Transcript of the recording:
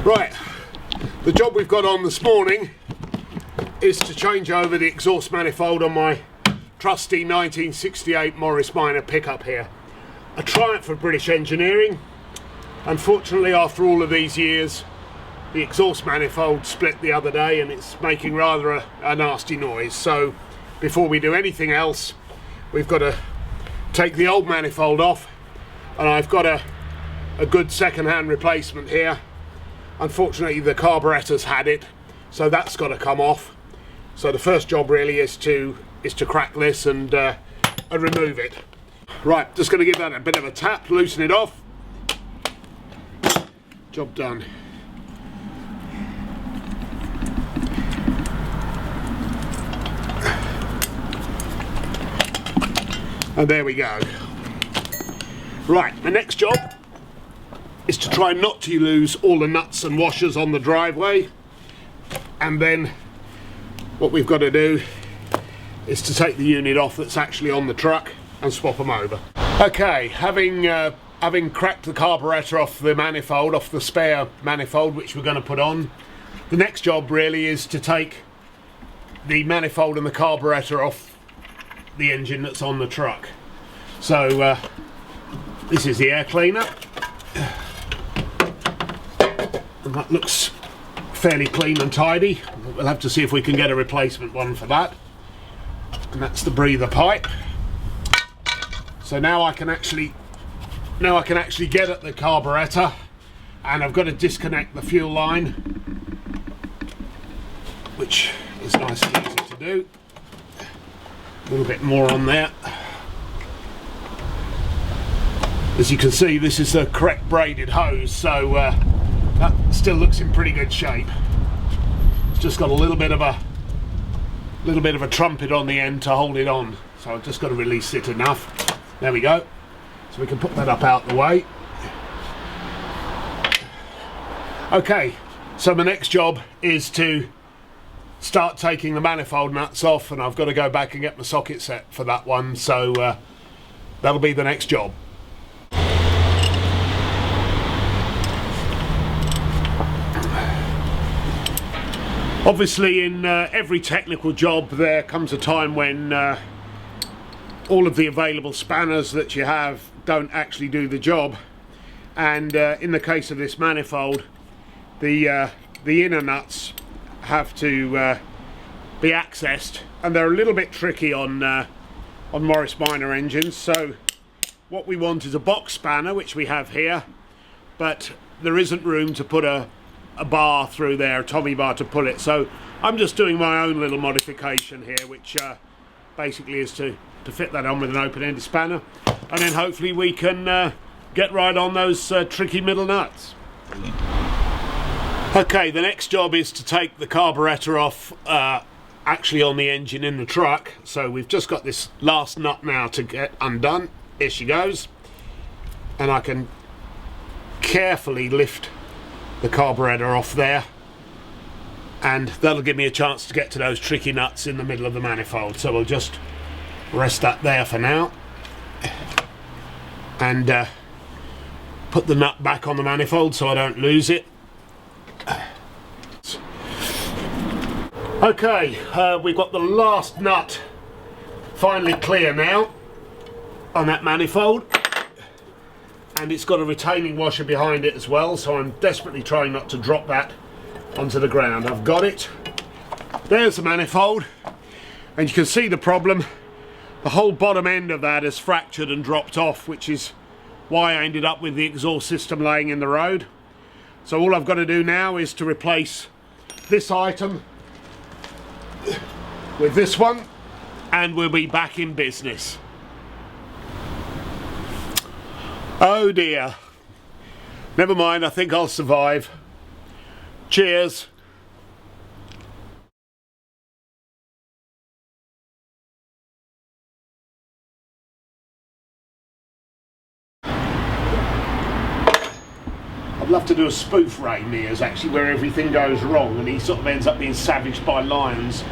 Right, the job we've got on this morning is to change over the exhaust manifold on my trusty 1968 Morris Minor pickup here. A triumph of British engineering. Unfortunately, after all of these years, the exhaust manifold split the other day and it's making rather a nasty noise. So before we do anything else, we've got to take the old manifold off, and I've got a good second-hand replacement here. Unfortunately, the carburetor's had it, so that's got to come off. So the first job really is to crack this and remove it. Right, just going to give that a bit of a tap, loosen it off. Job done. And there we go. Right, the next job is to try not to lose all the nuts and washers on the driveway, and then what we've got to do is to take the unit off that's actually on the truck and swap them over. Okay, having cracked the carburetor off the manifold, off the spare manifold which we're going to put on, the next job really is to take the manifold and the carburetor off the engine that's on the truck. So this is the air cleaner. And that looks fairly clean and tidy. We'll have to see if we can get a replacement one for that. And that's the breather pipe. So now I can actually get at the carburetor, and I've got to disconnect the fuel line, which is nice and easy to do. A little bit more on there. As you can see, this is the correct braided hose, so that still looks in pretty good shape. It's just got a little bit of a trumpet on the end to hold it on, so I've just got to release it enough. There we go. So we can put that up out the way. Okay, so the next job is to start taking the manifold nuts off, and I've got to go back and get my socket set for that one, so that'll be the next job. Obviously, in every technical job there comes a time when all of the available spanners that you have don't actually do the job, and in the case of this manifold, the inner nuts have to be accessed, and they're a little bit tricky on Morris Minor engines. So what we want is a box spanner, which we have here, but there isn't room to put a bar through there, a Tommy bar, to pull it. So I'm just doing my own little modification here, which basically is to fit that on with an open-ended spanner, and then hopefully we can get right on those tricky middle nuts. Okay, the next job is to take the carburetor off actually on the engine in the truck. So we've just got this last nut now to get undone. Here she goes, and I can carefully lift the carburetor off there, and that'll give me a chance to get to those tricky nuts in the middle of the manifold. So we'll just rest that there for now, and put the nut back on the manifold so I don't lose it. Okay, we've got the last nut finally clear now on that manifold, and it's got a retaining washer behind it as well, so I'm desperately trying not to drop that onto the ground. I've got it. There's the manifold, and you can see the problem. The whole bottom end of that is fractured and dropped off, which is why I ended up with the exhaust system laying in the road. So all I've got to do now is to replace this item with this one, and we'll be back in business. Oh dear. Never mind, I think I'll survive. Cheers. I'd love to do a spoof Ray Mears, actually, where everything goes wrong and he sort of ends up being savaged by lions